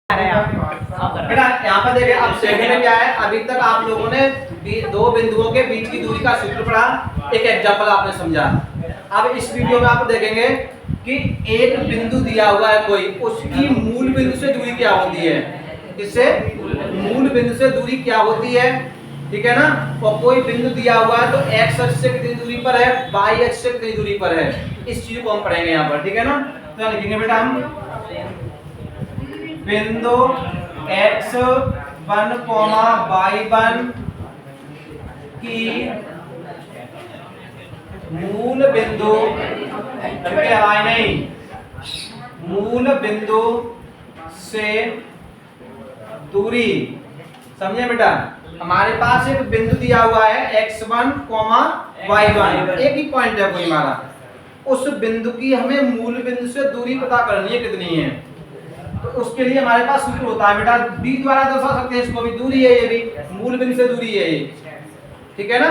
बेटा यहाँ पर देखिए अब सेकंड में क्या है, अभी तक आप लोगों ने दो बिंदुओं के बीच की दूरी का सूत्र पढ़ा, एक एग्जांपल आपने समझा। अब इस वीडियो में आप देखेंगे कि एक बिंदु दिया हुआ है कोई, उसकी मूल बिंदु से दूरी क्या होती है, इससे मूल बिंदु से दूरी क्या होती है, ठीक है ना। और कोई बिंदु दिया हुआ है तो एक्स अक्ष से कितनी दूरी पर है, वाई अक्ष से कितनी दूरी पर है, इस चीज को हम पढ़ेंगे यहाँ पर, ठीक है ना। तो लिखेंगे बेटा हम बिंदु x1, y1 की मूल बिंदु मूल बिंदु से दूरी, समझे बेटा। हमारे पास एक बिंदु दिया हुआ है x1, y1, एक ही पॉइंट है कोई हमारा, उस बिंदु की हमें मूल बिंदु से दूरी पता करनी है कितनी है। तो उसके लिए हमारे पास सूत्र होता है बेटा, d द्वारा दर्शा सकते हैं इसको भी, दूरी है ये भी, मूल बिंदु से दूरी है ये, ठीक है ना।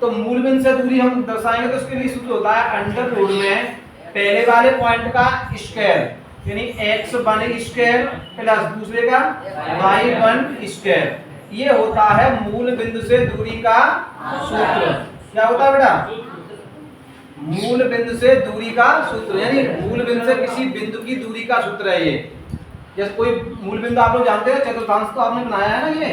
तो मूल बिंदु से दूरी हम दर्शाएंगे तो उसके लिए सूत्र होता है अंडर रूट में पहले वाले पॉइंट का स्क्वायर, यानी x1 स्क्वायर प्लस दूसरे का y1 स्क्वायर, ये होता है मूल बिंदु से दूरी का सूत्र। क्या होता है बेटा, मूल बिंदु से दूरी का सूत्र, यानी मूल बिंदु से किसी बिंदु की दूरी का सूत्र है ये। जैसे कोई मूल बिंदु आप लोग जानते हैं, चतुर्थांश तो आपने बनाया है ना, ये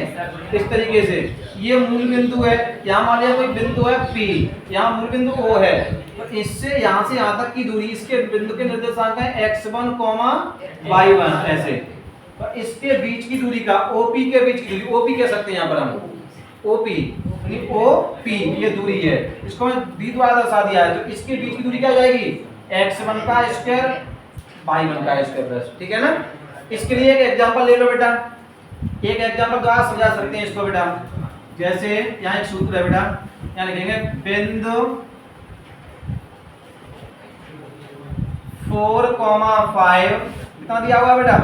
इस तरीके से ये मूल बिंदु है, यहाँ मान लिया कोई बिंदु है P, यहाँ मूल बिंदु O है, तो इससे यहाँ से यहाँ तक की दूरी, इसके बिंदु के निर्देशांक है x1, y1 ऐसे, तो इसके बीच की दूरी का OP के बीच की दूरी, OP कह सकते हैं यहाँ पर हम, OP OP ये दूरी है, इसको मैं d द्वारा दर्शा दिया है, तो इसके बीच की दूरी क्या जाएगी, x1 का स्क्वायर y1 का स्क्वायर प्लस, ठीक है ना। इसके लिए एक एग्जांपल ले लो बेटा, एक एग्जांपल द्वारा समझा सकते हैं इसको बेटा। जैसे यहाँ एक सूत्र है बेटा, यहाँ लिखेंगे बिंदु 4,5 कितना दिया हुआ बेटा,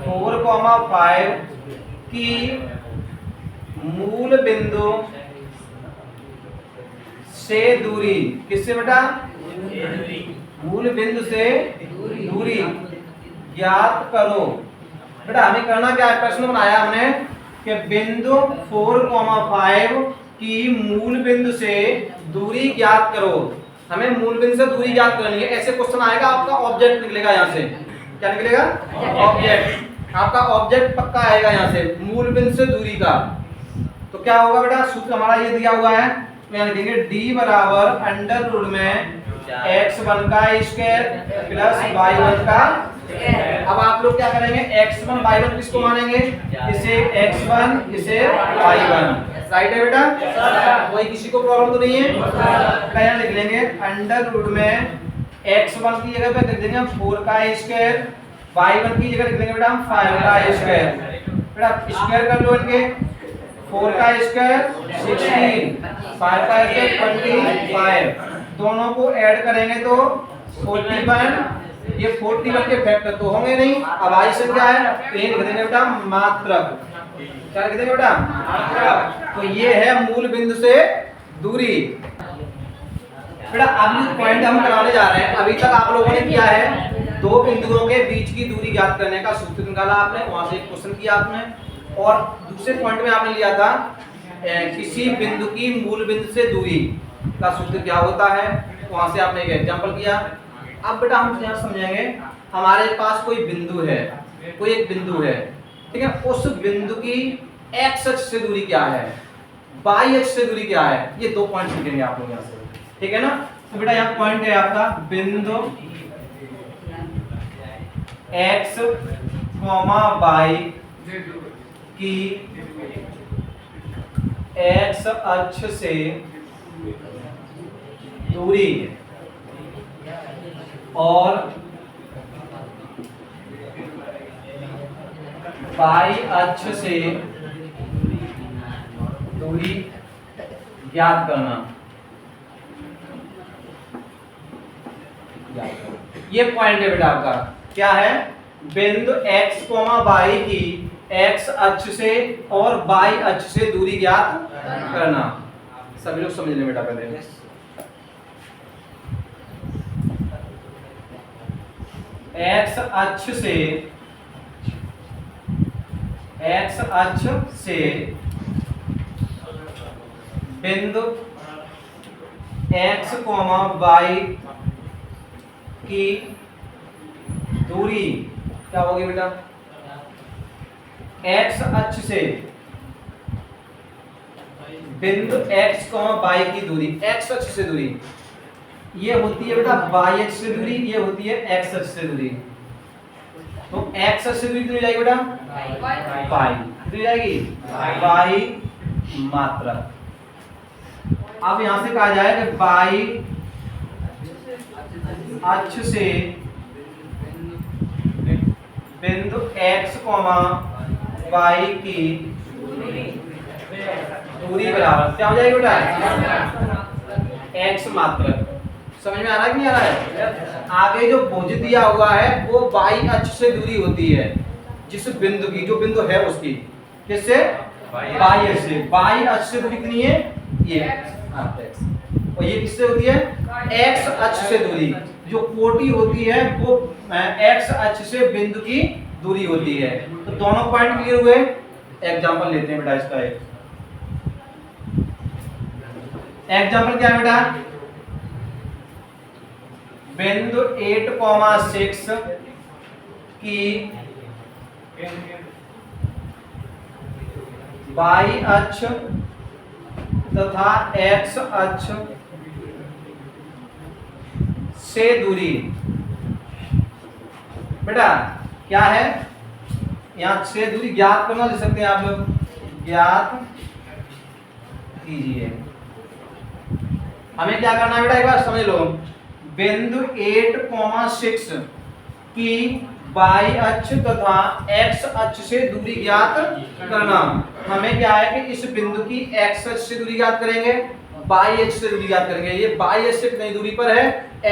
4,5 की मूल बिंदु से दूरी, किससे बेटा, मूल बिंदु से दूरी ज्ञात करो। बेटा हमें करना क्या है, प्रश्न बनाया हमने कि बिंदु 4,5 की मूल बिंदु से दूरी ज्ञात करो, हमें मूल बिंदु से दूरी ज्ञात करनी है। ऐसे क्वेश्चन आएगा, आपका ऑब्जेक्ट निकलेगा यहाँ से, क्या निकलेगा, ऑब्जेक्ट, आपका ऑब्जेक्ट पक्का आएगा यहाँ से, मूल बिंदु से दूरी का। तो क्या होगा बेटा, सूत्र हमारा ये दिया हुआ है, तो यहाँ लिखेंगे d बराबर अंडर रूट में x1 का स्क्वायर प्लस y1 का। अब आप लोग क्या करेंगे, x1 y1 किसको मानेंगे, इसे x1 इसे y1, राइट है बेटा, कोई किसी को प्रॉब्लम तो नहीं है। यहाँ लिख लेंगे अंडर रूट में x1 की जगह पे लिख देंगे 4 का स्क्वायर, y1 की जगह लिख देंगे बेटा हम 5 का स्क्वायर। बेटा स्क्वायर कर लो इनके, 4 का स्क्वायर 16, 5 का स्क्वायर 25, दोनों को ऐड करेंगे तो 41, ये 41 के फैक्टर तो होंगे नहीं। अब आई से क्या है, तो ये लिख देंगे बेटा मात्रक, क्या लिख देंगे बेटा, मात्रक। तो ये है मूल बिंदु से दूरी। बेटा अब जो पॉइंट हम कराने जा रहे हैं, अभी तक आप लोगों ने किया है, दो बिंदुओं के बीच की दूरी ज्ञात करने का सूत्र निकाला आपने, वहां से एक क्वेश्चन किया आपने, और दूसरे पॉइंट में आपने लिया था किसी बिंदु की मूल बिंदु से दूरी का सूत्र क्या होता है, वहां से आपने एक एग्जांपल किया। अब बेटा हम यहाँ समझेंगे, हमारे पास कोई बिंदु है, कोई एक बिंदु है, ठीक है, उस बिंदु की x अक्ष से दूरी क्या है, y अक्ष से दूरी क्या है, ये दो पॉइंट लिखेंगे आप लोग यहाँ से, ठीक है ना। तो बेटा यहाँ पॉइंट है आपका बिंदु x, y की x अक्ष से दूरी और y अक्ष से दूरी ज्ञात करना। ये पॉइंट है बेटा आपका, क्या है, बिंदु x, y की x अक्ष से और y अक्ष से दूरी ज्ञात करना। सभी लोग समझ लें बेटा पहले, x अक्ष से x अक्ष से बिंदु x, y की दूरी क्या होगी बेटा? x अक्ष से बिंदु x, y की दूरी, x अक्ष से दूरी ये होती है बेटा y अक्ष से दूरी, ये होती है x अक्ष से दूरी। तो x अक्ष से दूरी कितनी जाएगी बेटा? y कितनी जाएगी? y मात्रा। अब यहां से कहा जाए कि y अक्ष से बिंदु x, y की दूरी बराबर क्या हो जाएगी बेटा? x मात्रा। समझ में आ रहा है कि नहीं आ रहा है? आगे जो भुज दिया हुआ है वो y अक्ष से दूरी होती है जिस बिंदु की, जो बिंदु है उसकी, किससे? y अक्ष से। y अक्ष से दूरी कितनी है? ये x। और ये किससे होती है? x अक्ष से दूरी। जो कोटि होती है वो x अक्ष से बिंदु की दूरी होती है। तो दोनों पॉइंट क्लियर हुए। एग्जांपल लेते हैं बेटा इसका। एक एग्जांपल क्या है बेटा? बिंदु 8,6 की y अक्ष तथा x अक्ष से दूरी बेटा क्या है? यहां से दूरी ज्ञात करना ले सकते हैं आप लोग, ज्ञात कीजिए। हमें क्या करना है बेटा, एक बार समझ लो। बिंदु 8,6 की y अक्ष तथा x अक्ष से दूरी ज्ञात करना। हमें क्या है कि इस बिंदु की x अक्ष से दूरी ज्ञात करेंगे, y अक्ष से दूरी ज्ञात करेंगे। ये y अक्ष से कितनी दूरी पर है,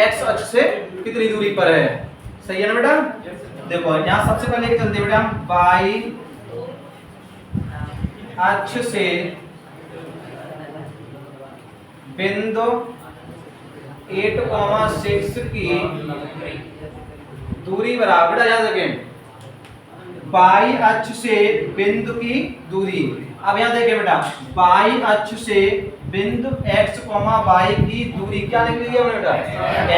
x अक्ष से कितनी दूरी पर है। सही है ना बेटा? देखो यहाँ सबसे पहले चलते हैं बेटा, y अक्ष से बिंदु 8,6 की दूरी बराबर, याद रखें, y अक्ष से बिंदु की दूरी। अब यहाँ देखें बेटा, y अक्ष से बिंदु x, y की दूरी क्या निकली है बेटा?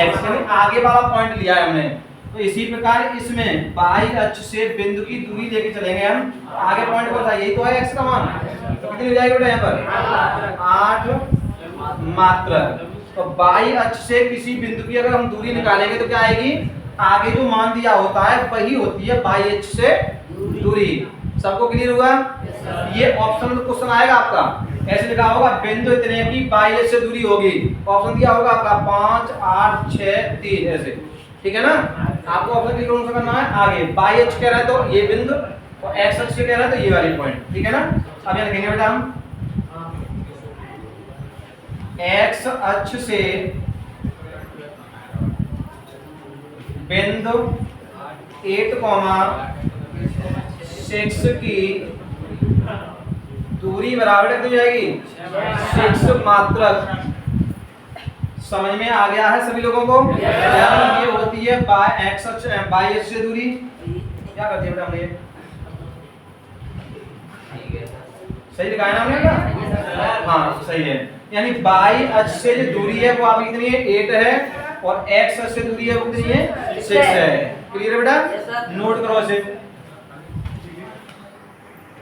x। यानी आगे वाला पॉइंट लिया है हमने। तो इसी प्रकार इसमें y अक्ष से बिंदु की दूरी लेके चलेंगे हम। आगे पॉइंट कौन सा? यही तो है x का मान। तो कितनी हो जाएगी बेटा यहाँ पर? 8 मात्रा। तो y अक्ष से किसी बिंदु की अगर हम दूरी निकालेंगे तो क्या आएगी? आगे जो मान दिया होता है वही होती है y अक्ष से दूरी। सबको क्लियर हुआ? ये ऑप्शन क्वेश्चन आएगा आपका, ऐसे लिखा होगा बिंदु इतने की y अक्ष से दूरी होगी। ऑप्शन दिया होगा आपका 5, 8, 6, 3 ऐसे। ठीक है ना? आपको ऑप्शन क्लियर कौन सा करना है? आगे y अक्ष कह रहा है तो ये बिंदु, और x अक्ष कह रहा है तो ये वाली पॉइंट। ठीक है ना? अब ये लिखेंगे बेटा हम x अक्ष से बिंदु 8,6 की दूरी बराबर कितनी जाएगी? 6 मात्रक। समझ में आ गया है सभी लोगों को? ये होती है x अक्ष, y अक्ष से दूरी। क्या करते हैं बेटा हमने? सही लिखा है ना हमने? हाँ सही है। यानी y अक्ष से जो दूरी है वो आपकी कितनी है? 8 है, और x अक्ष से दूरी है वो कितनी है? 6 है। क्लियर है बेटा? नोट करो इसे।